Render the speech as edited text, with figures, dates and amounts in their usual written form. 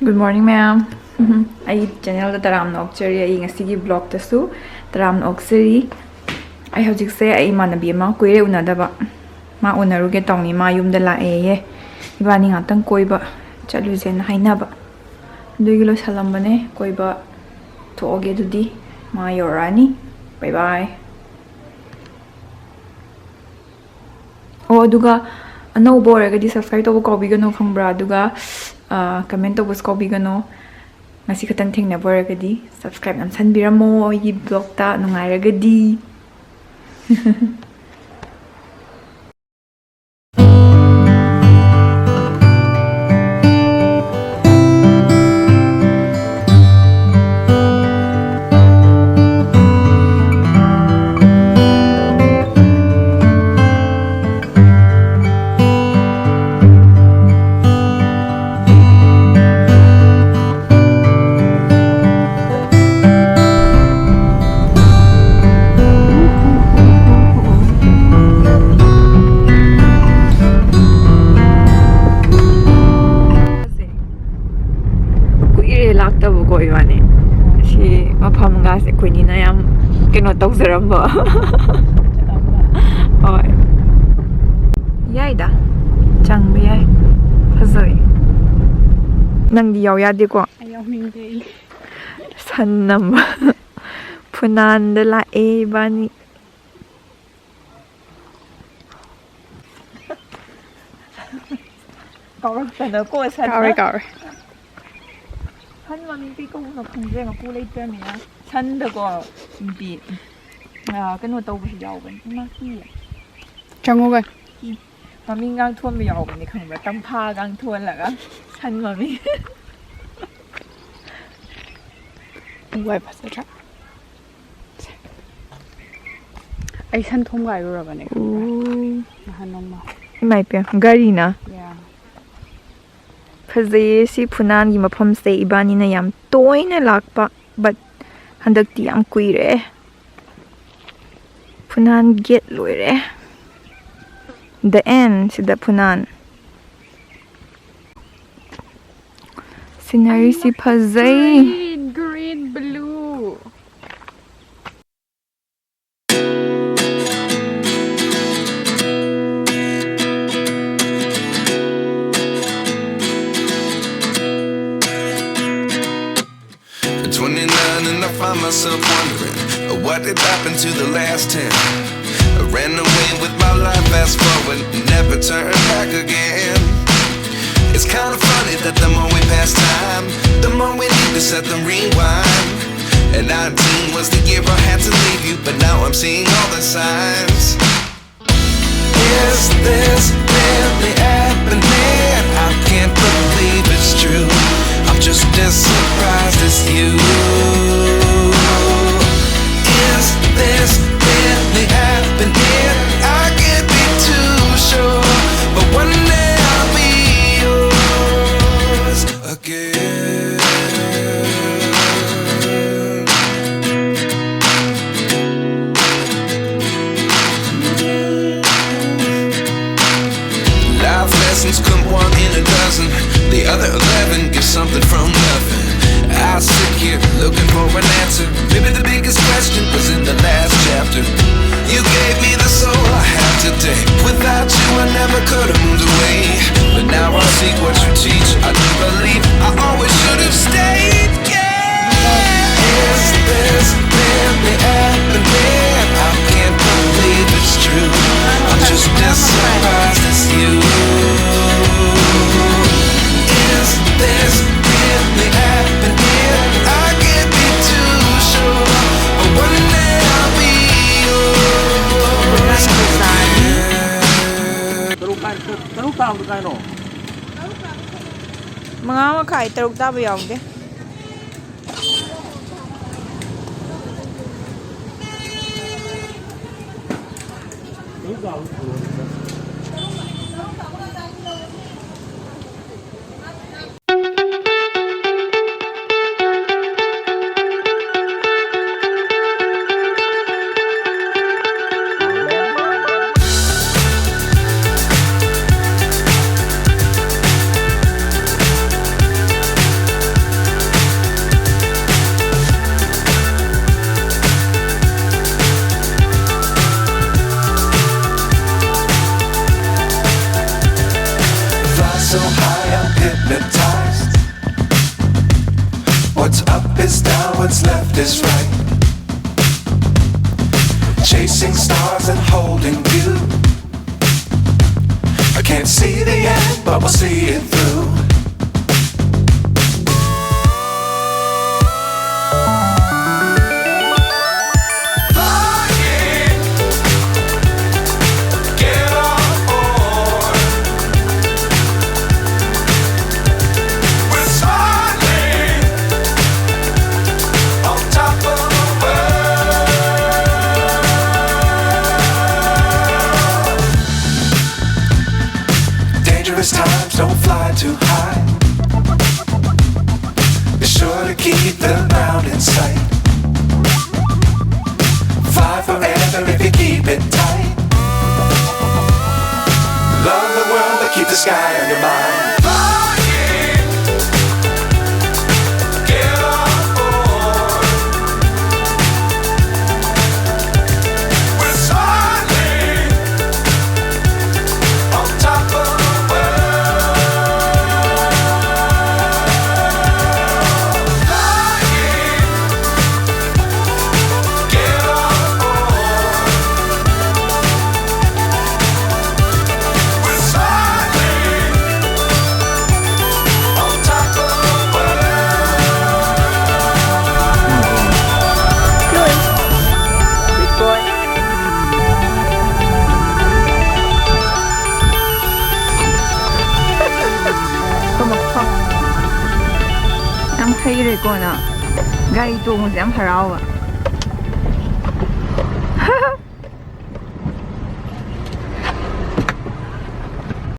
Good morning, ma'am. I channel the Taram Nokchari. I ngasi vlog tasu Taram Noksari. I have just say I manabi ma kuire unadaba. Ma unaruge tongi ma yum de la ye. Ibani hatang koiba chaluzen hainaba. Dugulo salambane koiba to oge dudi ma yorani. Bye bye. Oh, duga no bore ga subscribe to ko bigano khambra duga comment to bus ko bigano ngasi khatan thing na bore ga di subscribe nam san biramo yi blog ta nungai ga di laktabu ko iwane si mafam nga se kuni na yam kino tawzaram ba oi yai da chang bi yai phazoi nang di yaw ya de ko ayaw ming de san nam phunan de la e bani cậu nó cô san cậu 한 마미 삐까부서 강제가 꿀에 있다니야. 산다고 비. cái nồi tàu bị dầu bên nó kia. Trong rồi. Mami ngang thôn bị dầu bên này không phải tâm pha ngang thôn là cái san mami. Ngoài phát ra. Ai san thôn gai rồi bạn này. Han nông mà. Mai pe gari na. Yeah. Phazay si phunan gi mafam se ibani na yam toina lakpa but handak ti yam kuire phunan get loire the end si da phunan scenery si phazay green blue find myself wondering what did happen to the last 10. I ran away with my life, fast forward, never turn back again. It's kind of funny that the more we pass time, the more we need to set the rewind. And 19 was the year I had to leave you, but now I'm seeing all the signs. Is this really happening? I can't believe it's true. I'm just as surprised as you. Is this really happening? I can't be too sure, but one day I'll be yours again. Life lessons come one in a dozen. The other 11 give something from nothing. I sit here looking for an answer. Maybe the biggest question was in the last chapter. You gave me the soul I have today. Without you I never could have moved away. But now I see what you teach. I do believe I always should have stayed. Yeah. Is this really happening? I can't believe it's true. I'm just as surprised as you. Is this really happening? I can't be too sure, but one day I'll be yours. mga makai taruk ta ba yawde is down, what's left is right. Chasing stars and holding you. I can't see the end, but we'll see it through. Times don't fly too high. Be sure to keep the ground in sight. Fly forever if you keep it tight. Love the world but keep the sky on your mind. ꯌꯥꯝ ꯍꯩꯔꯦꯀꯣ ꯅꯪ ꯒꯥꯔꯤ ꯇꯣꯡꯕꯁꯦ ꯌꯥꯝ ꯍꯔꯥꯎꯕ